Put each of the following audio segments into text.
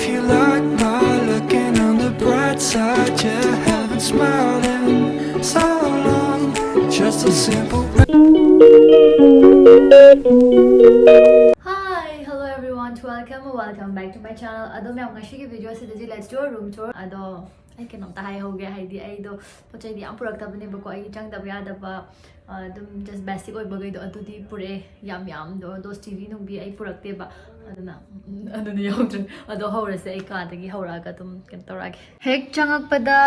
if you like my looking on the bright side. You haven't smiled in so long. Just a simple. Hi, hello everyone. Welcome back to my channel. Ado मैं आपका शिकी video से जैसे let's do a room tour. Ado I cannot die हो गया है दी आई दो पहुँचे दी आप पूरा तब ने बको आई चंग तब याद अब तुम just basic ओए बगै दो अतु दी पूरे याम दो दोस्त TV नुं भी आई पूरा ते बा अदुना याउद्र अदो हौरसे आई कादगी हौरागा तुम केन तौरागे हेक चंगकपदा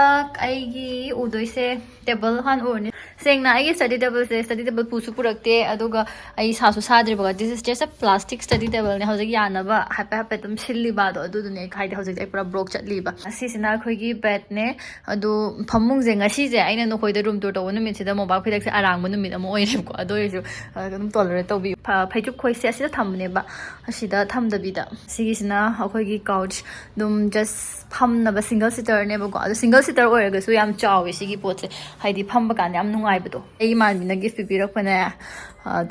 आईगी उदोइसे टेबल हान ओरने सेंगना आईगी स्टडी टेबल पुसु पुरक्ते अदुगा आई सासु साद्रिबगा this is just a plastic study table ने हौजि यानबा हापे तुम सिल्लिबा दो अदुदुने खाइदे हौजि आई पूरा ब्रोक चटलिबा असिसिना खोइगी बेड ने अदु फमुंग जे ngasi जे आइना नखोइदे रूम टूर तौ नुमित सिदा मोबाइल फिदक से आरांग नुमित अम ओइरेबको अदोइसु अदुम टॉलरेट तौबी फैजुक खोइसे असिदा थमनेबा असिदा थमदबिदा सिगिसना अखोइगी काउच दुम जस्ट फमनबा सिंगल सीटर नेबको अदु सिंगल सीटर ओइरगसु याम चावे सिगी पोतसे हाइदि फमबा कान याम नुंगाइबदो एगी मानबिना गिफ्ट पिबिरकपने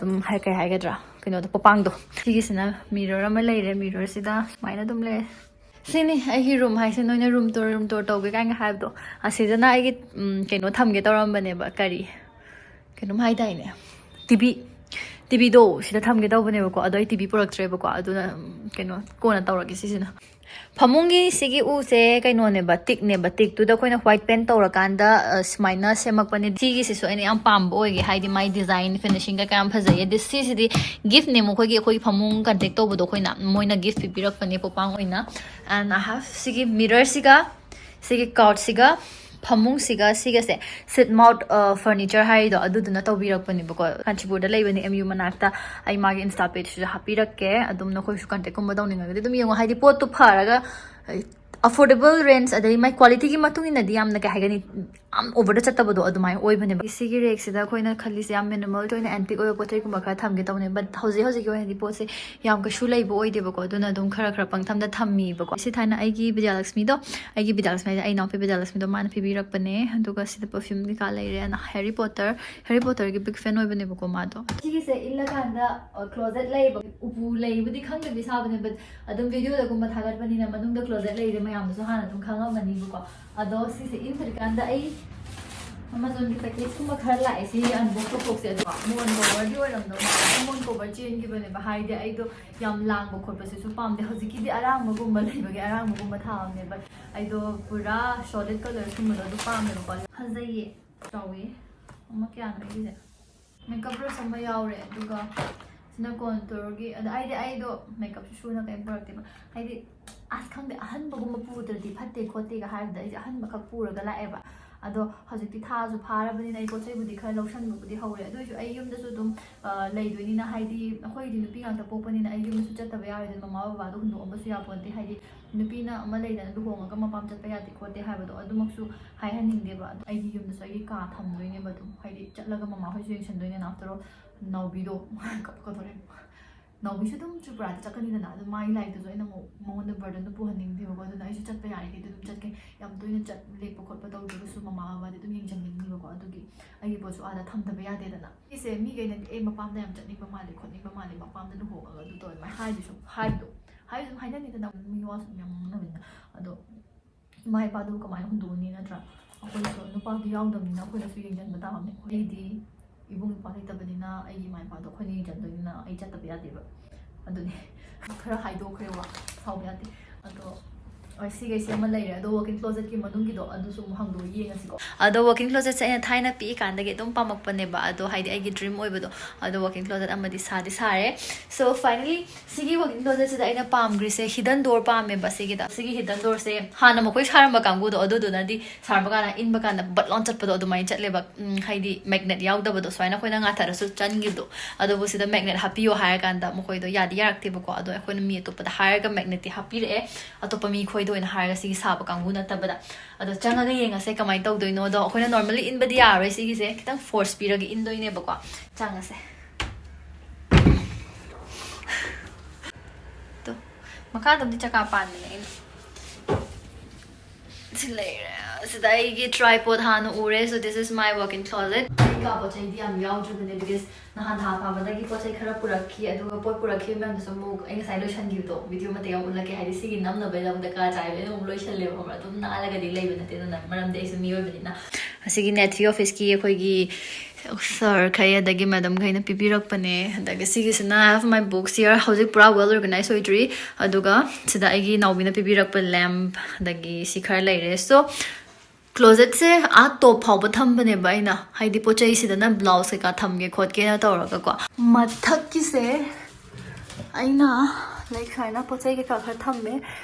दुम हाइ काय हाइगद्रा कइनोदो पपांगदो सिगिसना मिरर अमा लेरे मिरर सिदा माइना दुम ले सिनी आई रूम हाइसे नोइना रूम टूर तौगे कांगा हाइबदो असिदना आई कइनो थमगे तौरमबनेबा करी कइनो हाइदाइने टीवी दो सिदा थमगे तौबनेबको अदो टीवी पुरक्त्रेबको अदुना कइनो कोना तौरगे सिसिना फमुंगी सिगी उसे कइनोनेबा टिक तुदा कोइना व्हाइट पेंट तौरकांदा स्माइना सेमकपने सिगी सिसो एने याम पामबो ओइगे हाइदि माइ डिजाइन फिनिशिंग का काम फजैये दिस सिसिदि गिफ्ट ने मोखोगी खोइ फमुंग कंटेक्ट तौबदो खोइना मोइना गिफ्ट पिबिरकपने पोपांग ओइना एंड आई हैव सिगी मिरर सिगी काउच सिगा फमुंग सिगा से सिट माउट फर्नीचर हाइदो अदुदुना तौबिरकपनेबको कांचीपुरदा लेबने एमयू मनाक्ता आई मागे इंस्टा पेज से हापिरक्के अदुम नखोइसु कांटेक्ट कुंबा दौनिंगदि दुम यंगो हाइदि पोतु फारगा affordable rents adai mai quality ki matung ina di amna ka hagani am over the chatabado adumai oi bane sigi rex sida koina khali se am minimal toina antique oi potai kuma kha thamge tawne but house ki oi di pose yam ka shu lai bo oi de bako duna dum khara pang tham da thammi bako si thana ai gi Vidyalakshmi do ai now pe Vidyalakshmi do man phi bi rak bane aduga sida perfume ni ka lai re na Harry Potter ki big fan oi bane bako ma do sigi se illa kanda closet lai upu lai budi khang de sa bane but adum video da kuma thagat bani na manung da closet lai re mayamso hana tum khanga mani bako ado si se in kanda ai Amazon की package कुमा खर लाए सी unbox तो से दो मोन cover the Oram दो मोन कवर चेन की बने बाहाई दे आई दो याम लांग बो खोप से सु पाम दे हजि की दे आराम मगु मले बगे आराम मगु मथा हमने बट आई दो पूरा सॉलिड कलर कुम दो पाम दे बको हजइए चावे अमा क्या नई दे मेकअप रो सम यावरे दुगा सिना कंटूर की आई दो मेकअप शू ना कई प्रोडक्ट आई दे आज खंग दे अहन बगु मपुदरदी फत्ते खोते का हाय दे अहन मखक पूरगा लाएबा अदो हजिति थाजु फारबनिना आई पोचै बुदि खर लौसन बुदि हौरे अदुसु आई युमदसु दुम लैदोइनिना हाइदि अखोइदि नुपि गांता पोकपनिना आई युमदसु चत्तबा यारेदन ममा बाबा दो हुंदो अमसु यापोन्ते हाइदि नुपिना अमा लैदन लुहोंगा मपाम चत्पा यादि खोते हाइबदो अदुमक्सु हाइहनिंगदेबा आई युमदसु आई का थमदोइने बदुम हाइदि चत्लगा ममा होइसु येंसनदोइने आफ्टर नौबिदो कपकदोरे नौबिसु दुम चुप्रादि चकनिदना अदु माइ लाइदसु आइना मोंगन बर्डन पुहनिंगदेबको अदुना आइसु चत्पा यारिदि दुम चत्के याम तोइना चत लेप खोप तौदुसु ममा बाबा दुम येंजनिंगनिबको अदुगी आई पोसु आदा थमदबा यादेदना इसे मी गैना ए मपामदा याम चटनिबा माले खोनिबा माले मपामदा लुहोगा अदु तो मा हाइदिसु हाइदो हाइदनिदना मी वासु याम नबिना अदो माइ पादु कमाय हुंदोनि नत्रा अखोइसु नुपागी यावदमनिना अखोइनासु येंजनबा तामने एदी इबुंग पाले तबनिना आई माइ पादो खोनि येंजनदोइना आई चतबा यादेबा अदुनि खरा हाइदो खरेवा साव यादे अदो सिगे सेम लेरे अदो वर्किंग क्लोजेट की मनुंग की दो अदो सु हंगदो येंगसिको अदो वर्किंग क्लोजेट से थाइना पी कांदगे तुम पामकपनेबा अदो हाइदि आइगी ड्रीम ओइबदो अदो वर्किंग क्लोजेट अमदि सारे सो फाइनली सिगी वर्किंग क्लोजेट से आइना पामग्री से हिडन डोर पामेबा सिगी हिडन डोर से हाना मखोइ सारम कांगुदो अदो दोनादि सारबगाना इनबगाना बटलॉन चटपदो अदुमाइ चटलेबा हाइदि मैग्नेट यावदबदो स्वाइना खोइना ngaथारसु चनगिदो अदो बुसिदा मैग्नेट हापियो हायर कांदा मखोइदो यादि यारक्तेबको अदो अखोइना मी अतोपदा हायरगा मैग्नेट हापिरे अतोपा मी खोइदो इन हायरगा सिगी साब कांगु नतबदा अदो चंगागा येंगासे कमाइ तौदोइनो दो अखोइना नॉर्मली इनबदि यारै सिगिसे खितंग फोर्स पिरगे इनदोइनेबको चंगासे तो मखादमदि चका पानने सिलेरे सिदा आइगी ट्राइपॉड हानो उरे so this is my working closet ꯀꯩꯀꯥ ꯄꯣꯠ ꯆꯩꯗꯤ ꯌꯥꯝ ꯌꯥꯎꯗ꯭ꯔꯤꯕꯅꯦ because ꯅꯍꯥꯟ ꯊꯥ ꯐꯥꯕꯗꯒꯤ ꯄꯣꯠ ꯆꯩ ꯈꯔ ꯄꯨꯔꯛꯈꯤ ꯑꯗꯨꯒ ꯄꯣꯠ ꯄꯨꯔꯛꯈꯤꯕ ꯃꯌꯥꯝꯗꯨꯁꯨ ꯑꯃꯨꯛ ꯑꯩ ꯉꯁꯥꯏ ꯂꯣꯏꯁꯟꯈꯤꯕꯗꯣ ꯚꯤꯗꯤꯑꯣ ꯃꯇꯦꯛ ꯑꯃ ꯎꯠꯂꯛꯀꯦ ꯍꯥꯏꯗꯤ ꯁꯤꯒꯤ ꯅꯝꯅꯕꯩ ꯗꯔꯀꯥꯔ ꯇꯥꯏꯕ ꯑꯩꯅ ꯑꯃꯨꯛ ꯂꯣꯏꯁꯜꯂꯦꯕ ꯈꯪꯕ꯭ꯔꯥ ꯑꯗꯨꯝ ꯅꯥꯜꯂꯒꯗꯤ ꯂꯩꯕ ꯅꯠꯇꯦ ꯑꯗꯨꯅ ꯃꯔꯝꯗꯤ ꯑꯩꯁꯨ ꯃꯤꯑꯣꯏꯕꯅꯤꯅ ꯑꯁꯤꯒꯤ ꯅꯦꯊꯤ ꯑꯣꯐꯤꯁꯀꯤ ꯑꯩꯈꯣꯏꯒꯤ ꯁꯔꯈꯩ ꯑꯗꯒꯤ ꯃꯦꯗꯝꯈꯩꯅ ꯄꯤꯕꯤꯔꯛꯄꯅꯦ ꯑꯗꯒꯤ ꯁꯤꯒꯤꯁꯤꯅ I have my books here ꯍꯧꯖꯤꯛ ꯄꯨꯔꯥ ꯋꯦꯜ ꯑꯣꯔꯒꯅꯥꯏꯖ ꯑꯣꯏꯗ꯭ꯔꯤ ꯑꯗꯨꯒ ꯁꯤꯗ ꯑꯩꯒꯤ ꯅꯥꯎꯕꯤꯅ ꯄꯤꯕꯤꯔꯛꯄ ꯂꯦꯝꯞ ꯑꯗꯒꯤ ꯁꯤ ꯈꯔ ꯂꯩꯔꯦ ꯁꯣ ꯀ꯭ꯂꯣꯖꯦꯠꯁꯦ ꯇꯣꯞ ꯐꯥꯎꯕ ꯊꯝꯕꯅꯦꯕ ꯑꯩꯅ ꯍꯥꯏꯗꯤ ꯄꯣꯠ ꯆꯩꯁꯤꯗꯅ ꯕ꯭ꯂꯥꯎꯁ ꯀꯩꯀꯥ ꯊꯝꯒꯦ ꯈꯣꯠꯀꯦꯅ ꯇꯧꯔꯒꯀꯣ ꯃꯊꯛꯀꯤꯁꯦ ꯑꯩꯅ ꯂꯥꯏꯛ ꯁꯨꯃꯥꯏꯅ ꯄꯣꯠ ꯆꯩ ꯀꯩꯀꯥ ꯈꯔ ꯊꯝꯃꯦ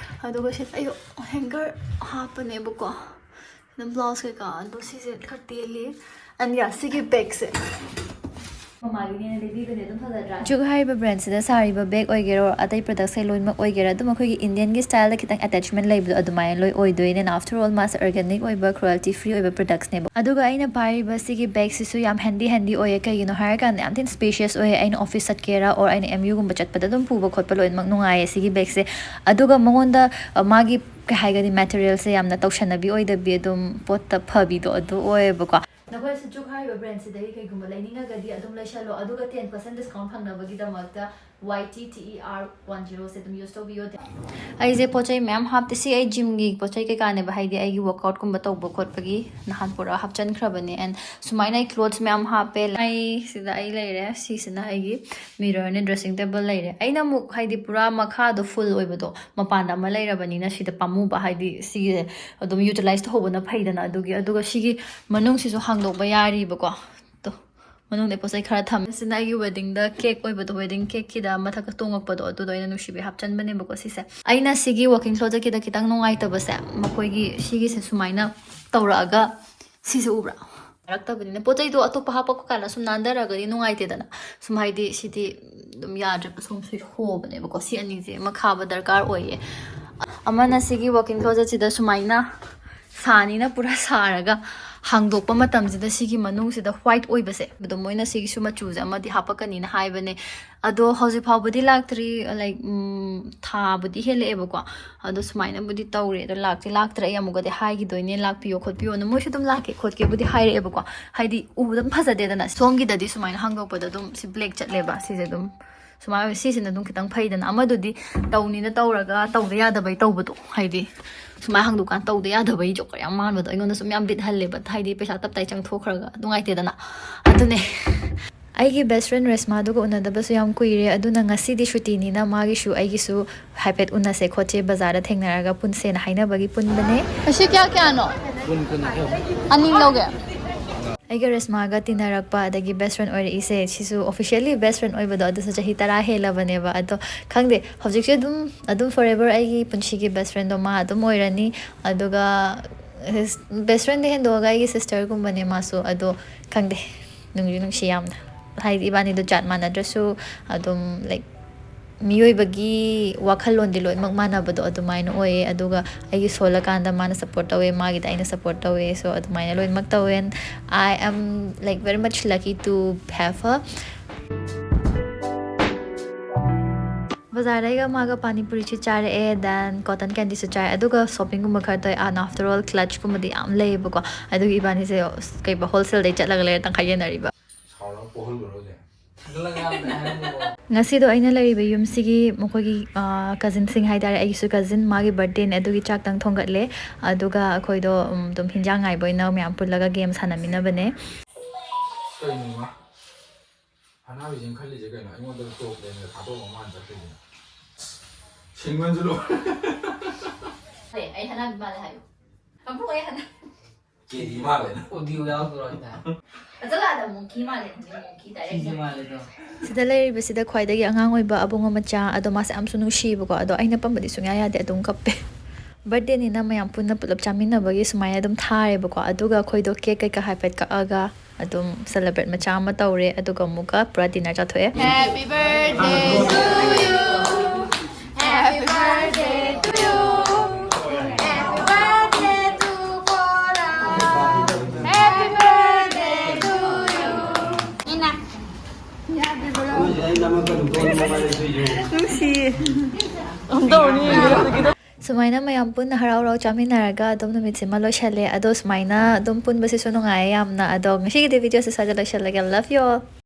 ꯑꯗꯨꯒ ꯁꯤꯗ ꯑꯩ ꯍꯦꯡꯒꯔ ꯍꯥꯞꯄꯅꯦꯕꯀꯣ ꯁꯤꯗ ꯕ꯭ꯂꯥꯎꯁ ꯀꯩꯀꯥ ꯑꯗꯣ ꯁꯤꯁꯦ ꯈꯔ ꯇꯦꯜꯂꯤ ꯑꯦꯟ ꯌꯥ ꯁꯤꯒꯤ ꯕꯦꯒꯁꯦ ꯃꯃꯥꯒꯤꯅꯦꯅ ꯂꯩꯕꯤꯕꯅꯦ ꯑꯗꯨꯝ ꯐꯖꯗ꯭ꯔꯥ ꯖꯨꯛ ꯍꯥꯏꯔꯤꯕ ꯕ꯭ꯔꯦꯟꯁꯤꯗ ꯁꯥꯔꯤꯕ ꯕꯦꯒ ꯑꯣꯏꯒꯦꯔꯣ ꯑꯇꯩ ꯄ꯭ꯔꯗꯛꯁꯦ ꯂꯣꯏꯅꯃꯛ ꯑꯣꯏꯒꯦꯔꯥ ꯑꯗꯨꯝ ꯑꯩꯈꯣꯏꯒꯤ ꯏꯟꯗꯤꯌꯟꯒꯤ ꯁ꯭ꯇꯥꯏꯜꯗ ꯈꯤꯇꯪ ꯑꯦꯇꯦꯆꯃꯦꯟ ꯂꯩꯕꯗꯣ ꯑꯗꯨꯃꯥꯏꯅ ꯂꯣꯏ ꯑꯣꯏꯗꯣꯏꯅꯦ ꯑꯥꯐꯇꯔ ꯑꯣꯜ ꯃꯥꯁ ꯑꯣꯔꯒꯥꯅꯤꯛ ꯑꯣꯏꯕ ꯀ꯭ꯔꯨꯑꯜꯇꯤ ꯐ꯭ꯔꯤ ꯑꯣꯏꯕ ꯄ꯭ꯔꯗꯛꯁꯅꯦꯕ ꯑꯗꯨꯒ ꯑꯩꯅ ꯄꯥꯏꯔꯤꯕ ꯁꯤꯒꯤ ꯕꯦꯒꯁꯤꯁꯨ ꯌꯥꯝ ꯍꯦꯟꯗꯤ ꯑꯣꯏꯌꯦ ꯀꯩꯒꯤꯅꯣ ꯍꯥꯏꯔꯀꯥꯟꯗ ꯌꯥꯝ ꯊꯤꯅ ꯁ꯭ꯄꯦஷꯤꯌꯁ ꯑꯣꯏꯌꯦ ꯑꯩꯅ ꯑꯣꯐꯤꯁ ꯆꯠꯀꯦꯔꯥ ꯑꯣꯔ ꯑꯩꯅ MUꯒꯨꯝꯕ ꯆꯠꯄꯗ ꯑꯗꯨꯝ ꯄꯨꯕ ꯈꯣꯠꯄ ꯂꯣꯏꯅꯃꯛ ꯅꯨꯡꯉꯥꯏꯌꯦ ꯁꯤꯒꯤ ꯕꯦꯒꯁꯦ ꯑꯗꯨꯒ ꯃꯉꯣꯟꯗ ꯃꯥꯒꯤ ꯀꯩ ꯍꯥꯏꯒꯅꯤ ꯃꯦꯇꯔꯤꯌꯦꯜꯁꯦ ꯌꯥꯝꯅ ꯇꯧꯁꯟꯅꯕꯤ ꯑꯣꯏꯗꯕꯤ ꯑꯗꯨꯝ ꯄꯣꯠꯇ ꯐꯕꯤꯗꯣ ꯑꯗꯨ ꯑꯣꯏꯌꯦꯕꯀꯣ ꯅꯈꯣꯏꯁꯨ ꯖꯨꯛ ꯍꯥꯏꯔꯤꯕ ꯕ꯭ꯔꯦꯟꯁꯤꯗꯒꯤ ꯀꯩꯒꯨꯝꯕ ꯂꯩꯅꯤꯡꯉꯒꯗꯤ ꯑꯗꯨꯝ ꯂꯩꯁꯜꯂꯣ ꯑꯗꯨꯒ 10% ꯗꯤꯁꯀꯥꯎꯟꯠ ꯐꯪꯅꯕꯒꯤꯗꯃꯛꯇ YTTER10 ꯁꯦ ꯑꯗꯨꯝ ꯌꯨꯁ ꯇꯧꯕꯤꯌꯣ ꯑꯩꯁꯦ ꯄꯣꯠ ꯆꯩ ꯃꯌꯥꯝ ꯍꯥꯞꯇꯦ ꯁꯤ ꯑꯩ ꯖꯤꯝꯒꯤ ꯄꯣꯠ ꯆꯩ ꯀꯩꯀꯥꯅꯦꯕ ꯍꯥꯏꯗꯤ ꯑꯩꯒꯤ ꯋꯔꯛꯑꯥꯎꯠꯀꯨꯝꯕ ꯇꯧꯕ ꯈꯣꯠꯄꯒꯤ ꯅꯍꯥꯟ ꯄꯨꯔꯥ ꯍꯥꯞꯆꯟꯈ꯭ꯔꯕꯅꯦ ꯑꯦꯟ ꯁꯨꯃꯥꯏꯅ ꯑꯩ ꯀ꯭ꯂꯣꯠꯁ ꯃꯌꯥꯝ ꯍꯥꯞꯄꯦ ꯑꯩ ꯁꯤꯗ ꯑꯩ ꯂꯩꯔꯦ ꯁꯤꯁꯤꯅ ꯑꯩꯒꯤ ꯃꯤꯔꯔꯅꯦ ꯗ꯭ꯔꯦꯁꯤꯡ ꯇꯦꯕꯜ ꯂꯩꯔꯦ ꯑꯩꯅ ꯑꯃꯨꯛ ꯍꯥꯏꯗꯤ ꯄꯨꯔꯥ ꯃꯈꯥꯗꯣ ꯐꯨꯜ ꯑꯣꯏꯕꯗꯣ ꯃꯄꯥꯟꯗ ꯑꯃ ꯂꯩꯔꯕꯅꯤꯅ ꯁꯤꯗ ꯄꯥꯝꯃꯨꯕ ꯍꯥꯏꯗꯤ ꯁꯤꯒꯤꯁꯦ ꯑꯗꯨꯝ ꯌꯨꯇꯤꯂꯥꯏꯁ ꯇꯧꯍꯧꯕꯅ ꯐꯩꯗꯅ ꯑꯗꯨꯒ ꯁꯤꯒꯤ ꯃꯅꯨꯡꯁꯤꯁꯨ ꯍꯥꯡꯗꯣꯛꯄ ꯌꯥꯔꯤꯕꯀꯣ ꯃꯅꯨꯡꯗ ꯄꯣꯠ ꯆꯩ ꯈꯔ ꯊꯝꯃꯦ ꯁꯤꯅ ꯑꯩꯒꯤ ꯋꯦꯗꯤꯡꯗ ꯀꯦꯛ ꯑꯣꯏꯕꯗꯣ ꯋꯦꯗꯤꯡ ꯀꯦꯛꯀꯤꯗ ꯃꯊꯛꯇ ꯇꯣꯡꯉꯛꯄꯗꯣ ꯑꯗꯨꯗꯣ ꯑꯩꯅ ꯅꯨꯡꯁꯤꯕꯤ ꯍꯥꯞꯆꯟꯕꯅꯦꯕꯀꯣ ꯁꯤꯁꯦ ꯑꯩꯅ ꯁꯤꯒꯤ ꯋꯥꯛꯀꯤꯡ ꯀ꯭ꯂꯣꯖꯦꯠꯀꯤꯗ ꯈꯤꯇꯪ ꯅꯨꯡꯉꯥꯏꯇꯕꯁꯦ ꯃꯈꯣꯏꯒꯤ ꯁꯤꯒꯤꯁꯦ ꯁꯨꯃꯥꯏꯅ ꯇꯧꯔꯛꯑꯒ ꯁꯤꯁꯦ ꯎꯕ꯭ꯔꯥ ꯌꯥꯔꯛꯇꯕꯅꯤꯅ ꯄꯣꯠ ꯆꯩꯗꯣ ꯑꯇꯣꯞꯄ ꯍꯥꯞꯄꯛꯄ ꯀꯥꯟꯗ ꯁꯨꯝ ꯅꯥꯟꯊꯔꯒꯗꯤ ꯅꯨꯡꯉꯥꯏꯇꯦꯗꯅ ꯁꯨꯝ ꯍꯥꯏꯗꯤ ꯁꯤꯗꯤ ꯑꯗꯨꯝ ꯌꯥꯗ꯭ꯔꯦꯕ ꯁꯨꯝ ꯍꯣꯕꯅꯦꯕꯀꯣ ꯁꯤ ꯑꯅꯤꯁꯦ ꯑꯃ ꯈꯥꯕ ꯗꯔꯀꯥꯔ ꯑꯣꯏꯌꯦ ꯑꯃꯅ ꯁꯤꯒꯤ ꯋꯥꯛꯀꯤꯡ ꯀ꯭ꯂꯣꯖꯦꯠꯁꯤꯗ ꯁꯨꯃꯥꯏꯅ ꯁꯥꯅꯤꯅ ꯄꯨꯔꯥ ꯁꯥꯔꯒ ꯍꯥꯡꯗꯣꯛꯄ ꯃꯇꯝꯁꯤꯗ ꯁꯤꯒꯤ ꯃꯅꯨꯡꯁꯤꯗ ꯋꯥꯏꯠ ꯑꯣꯏꯕꯁꯦ ꯑꯗꯣ ꯃꯣꯏꯅ ꯁꯤꯒꯤꯁꯨ ꯃꯆꯨꯁꯦ ꯑꯃꯗꯤ ꯍꯥꯞꯄꯛꯀꯅꯤꯅ ꯍꯥꯏꯕꯅꯦ ꯑꯗꯣ ꯍꯧꯖꯤꯛ ꯐꯥꯎꯕꯗꯤ ꯂꯥꯛꯇ꯭ꯔꯤ ꯂꯥꯏꯛ ꯊꯥꯕꯨꯗꯤ ꯍꯦꯜꯂꯛꯑꯦꯕꯀꯣ ꯑꯗꯣ ꯁꯨꯃꯥꯏꯅꯕꯨꯗꯤ ꯇꯧꯔꯦ ꯑꯗꯣ ꯂꯥꯛꯇ꯭ꯔꯦ ꯑꯩ ꯑꯃꯨꯛꯀꯗꯤ ꯍꯥꯏꯈꯤꯗꯣꯏꯅꯦ ꯂꯥꯛꯄꯤꯌꯣ ꯈꯣꯠꯄꯤꯌꯣꯅ ꯃꯣꯏꯁꯨ ꯑꯗꯨꯝ ꯂꯥꯛꯀꯦ ꯈꯣꯠꯀꯦꯕꯨꯗꯤ ꯍꯥꯏꯔꯛꯑꯦꯕꯀꯣ ꯍꯥꯏꯗꯤ ꯎꯕꯗ ꯑꯗꯨꯝ ꯐꯖꯗꯦꯗꯅ ꯁꯣꯝꯒꯤꯗꯗꯤ ꯁꯨꯃꯥꯏꯅ ꯍꯥꯡꯗꯣꯛꯄꯗ ꯑꯗꯨꯝ ꯁꯤ ꯕ꯭ꯂꯦꯛ ꯆꯠꯂꯦꯕ ꯁꯤꯁꯦ ꯑꯗꯨꯝ ꯁꯨꯃꯥꯏꯅ ꯁꯤꯁꯤꯅ ꯑꯗꯨꯝ ꯈꯤꯇꯪ ꯐꯩꯗꯅ ꯑꯃꯗꯨꯗꯤ ꯇꯧꯅꯤꯅ ꯇꯧꯔꯒ ꯇꯧꯗ ꯌꯥꯗꯕꯩ ꯇꯧꯕꯗꯣ ꯍꯥꯏꯗꯤ ꯁꯨꯃꯥꯏꯅ ꯍꯥꯡꯗꯣꯛꯀꯥꯟ ꯇꯧꯗ ꯌꯥꯗꯕꯩ ꯖꯣꯀꯔ ꯌꯥꯝ ꯃꯥꯟꯕꯗꯣ ꯑꯩꯉꯣꯟꯗ ꯁꯨꯝ ꯌꯥꯝ ꯕꯤꯠꯍꯜꯂꯦꯕ ꯍꯥꯏꯗꯤ ꯄꯩꯁꯥ ꯇꯞꯇꯥꯏ ꯆꯪꯊꯣꯛꯈ꯭ꯔꯒ ꯅꯨꯡꯉꯥꯏꯇꯦꯗꯅ ꯑꯗꯨꯅꯦ ꯑꯩꯒꯤ ꯕꯦꯁ ꯐ꯭ꯔꯦꯟ ꯔꯦꯁꯃꯥꯗꯨꯒ ꯎꯅꯗꯕꯁꯨ ꯌꯥꯝ ꯀꯨꯏꯔꯦ ꯑꯗꯨꯅ ꯉꯁꯤꯗꯤ ꯁꯨꯇꯤꯅꯤꯅ ꯃꯥꯒꯤꯁꯨ ꯑꯩꯒꯤꯁꯨ ꯍꯥꯏꯐꯦꯠ ꯎꯅꯁꯦ ꯈꯣꯠꯁꯦ ꯕꯖꯥꯔꯗ ꯊꯦꯡꯅꯔꯒ ꯄꯨꯟꯁꯦꯅ ꯍꯥꯏꯅꯕꯒꯤ ꯄꯨꯟꯕꯅꯦ ꯑꯁꯤ ꯀꯌꯥꯅꯣ ꯑꯅꯤ ꯂꯧꯒꯦ ꯑꯩꯒ ꯔꯦꯁꯃꯥꯒ ꯇꯤꯟꯅꯔꯛꯄ ꯑꯗꯒꯤ ꯕꯦꯁ ꯐ꯭ꯔꯦꯟ ꯑꯣꯏꯔꯛꯏꯁꯦ ꯁꯤꯁꯨ ꯑꯣꯐꯤꯁꯤꯌꯦꯜꯂꯤ ꯕꯦꯁ ꯐ꯭ꯔꯦꯟ ꯑꯣꯏꯕꯗꯣ ꯑꯗꯨꯁꯨ ꯆꯍꯤ 10 ꯍꯦꯜꯂꯕꯅꯦꯕ ꯑꯗꯣ ꯈꯪꯗꯦ ꯍꯧꯖꯤꯛꯁꯦ ꯑꯗꯨꯝ ꯐꯣꯔꯑꯦꯚꯔ ꯑꯩꯒꯤ ꯄꯨꯟꯁꯤꯒꯤ ꯕꯦꯁ ꯐ꯭ꯔꯦꯟꯗꯣ ꯃꯥ ꯑꯗꯨꯝ ꯑꯣꯏꯔꯅꯤ ꯑꯗꯨꯒ ꯕꯦꯁ ꯐ꯭ꯔꯦꯟꯗ ꯍꯦꯟꯗꯣꯛꯑꯒ ꯑꯩꯒꯤ ꯁꯤꯁꯇꯔꯒꯨꯝꯕꯅꯦ ꯃꯥꯁꯨ ꯑꯗꯣ ꯈꯪꯗꯦ ꯅꯨꯡꯁꯤ ꯌꯥꯝꯅ ꯍꯥꯏꯗꯤ ꯏꯕꯥꯅꯤꯗꯣ ꯖꯥꯠ ꯃꯥꯟꯅꯗ꯭ꯔꯁꯨ ꯑꯗꯨꯝ ꯂꯥꯏꯛ ꯃꯤꯑꯣꯏꯕꯒꯤ ꯋꯥꯈꯜꯂꯣꯟꯗꯤ ꯂꯣꯏꯅꯃꯛ ꯃꯥꯟꯅꯕꯗꯣ ꯑꯗꯨꯃꯥꯏꯅ ꯑꯣꯏꯌꯦ ꯑꯗꯨꯒ ꯑꯩꯒꯤ ꯁꯣꯜꯂꯀꯥꯟꯗ ꯃꯥꯅ ꯁꯞꯄꯣꯔꯠ ꯇꯧꯋꯦ ꯃꯥꯒꯤꯗ ꯑꯩꯅ ꯁꯞꯄꯣꯔꯠ ꯇꯧꯋꯦ ꯁꯣ ꯑꯗꯨꯃꯥꯏꯅ ꯂꯣꯏꯅꯃꯛ ꯇꯧꯋꯦ I am like very much lucky to have her ꯕꯖꯥꯔꯗꯩꯒ ꯃꯥꯒ ꯄꯥꯅꯤꯄꯨꯔꯤꯁꯨ ꯆꯥꯔꯛꯑꯦ ꯗꯦꯟ ꯀꯣꯇꯟ ꯀꯦꯟꯗꯤꯁꯨ ꯆꯥꯔꯦ ꯑꯗꯨꯒ ꯁꯣꯞꯄꯤꯡꯒꯨꯝꯕ ꯈꯔ ꯇꯧꯋꯦ ꯑꯥꯐꯇꯔ ꯑꯣꯜ ꯀ꯭ꯂꯠꯆꯀꯨꯝꯕꯗꯤ ꯌꯥꯝ ꯂꯩꯌꯦꯕꯀꯣ ꯑꯗꯨꯒꯤ ꯏꯕꯥꯅꯤꯁꯦ ꯀꯩꯕ ꯍꯣꯜꯁꯦꯜꯗꯩ ꯆꯠꯂꯒ ꯂꯩꯔ ꯇꯪꯈꯥꯏ ꯌꯦꯟꯅꯔꯤꯕ ꯉꯁꯤꯗꯣ ꯑꯩꯅ ꯂꯩꯔꯤꯕ ꯌꯨꯝꯁꯤꯒꯤ ꯃꯈꯣꯏꯒꯤ ꯀꯖꯤꯟꯁꯤꯡ ꯍꯥꯏꯇꯥꯔꯦ ꯑꯩꯒꯤꯁꯨ ꯀꯖꯤꯟ ꯃꯥꯒꯤ ꯕꯔꯊꯗꯦꯅꯦ ꯑꯗꯨꯒꯤ ꯆꯥꯛꯇꯪ ꯊꯣꯡꯒꯠꯂꯦ ꯑꯗꯨꯒ ꯑꯩꯈꯣꯏꯗꯣ ꯑꯗꯨꯝ ꯍꯤꯟꯖꯥꯡ ꯉꯥꯏꯕ ꯑꯣꯏꯅ ꯃꯌꯥꯝ ꯄꯨꯜꯂꯒ ꯒꯦꯝ ꯁꯥꯟꯅꯃꯤꯟꯅꯕꯅꯦ ꯍꯅꯥꯕꯤꯁꯤꯡ ꯈꯜꯂꯤꯁꯦ ꯀꯩꯅꯣ ꯑꯩꯉꯣꯟꯗ ꯇꯣꯞ ꯂꯦꯟꯒ ꯊꯥꯗꯣꯛꯑ ꯃꯥꯅ ꯆꯠꯇꯣꯏꯁꯤꯅ ꯁꯤꯡꯃꯟꯁꯨ ꯂꯣꯏ ꯑꯩ ꯍꯅꯥꯕꯤ ꯃꯥꯜꯂꯦ ꯍꯥꯏꯌꯨ ꯑꯃꯨꯛ ꯑꯩ ꯍꯅꯥꯕꯤ ꯀꯦꯔꯤ ꯃꯥꯜꯂꯦ ꯑꯣꯗꯤꯑꯣ ꯌꯥꯎꯗ꯭ꯔꯣ ꯍꯥꯏꯇꯥ ꯑꯗꯨꯀꯥꯟꯗ ꯃꯣꯡꯀꯤ ꯃꯥꯜꯂꯦ ꯃꯣꯡꯀꯤ ꯗꯥꯏꯔꯦꯛ ꯁꯤꯁꯦ ꯃꯥꯜꯂꯦꯗꯣ ꯁꯤꯗ ꯂꯩꯔꯤꯕꯁꯤꯗ ꯈ꯭ꯋꯥꯏꯗꯒꯤ ꯑꯉꯥꯡ ꯑꯣꯏꯕ ꯑꯕꯨꯡ ꯃꯆꯥ ꯑꯗꯣ ꯃꯥꯁꯦ ꯌꯥꯝꯁꯨ ꯅꯨꯡꯁꯤꯌꯦꯕꯀꯣ ꯑꯗꯣ ꯑꯩꯅ ꯄꯝꯕꯗꯤ ꯁꯨꯡꯌꯥ ꯌꯥꯗꯦ ꯑꯗꯨꯝ ꯀꯞꯄꯦ ꯕꯔꯊꯗꯦꯅꯤꯅ ꯃꯌꯥꯝ ꯄꯨꯟꯅ ꯄꯨꯂꯞ ꯆꯥꯃꯤꯟꯅꯕꯒꯤ ꯁꯨꯃꯥꯏꯅ ꯑꯗꯨꯝ ꯊꯥꯔꯦꯕꯀꯣ ꯑꯗꯨꯒ ꯑꯩꯈꯣꯏꯗꯣ ꯀꯦꯛ ꯀꯩꯀꯥ ꯍꯥꯏꯐꯦꯠ ꯀꯛꯑꯒ ꯑꯗꯨꯝ ꯁꯦꯂꯦꯕ꯭ꯔꯦꯠ ꯃꯆꯥ ꯑꯃ ꯇꯧꯔꯦ ꯑꯗꯨꯒ ꯑꯃꯨꯛꯀ ꯄꯨꯔꯥ ꯗꯤꯅꯔ ꯆꯥꯊꯣꯛꯑꯦ Happy birthday to you Happy birthday to you Happy birthday to Cora Happy birthday to you Ina ꯅꯨꯡꯁꯤꯌꯦ Sumaina mayam punna haraw-raw chaminaraga adom numitsi maloshale ado sumaina adom punbasiso nungaay yamna adong ngasi video sa sada loshalaga. Love you all.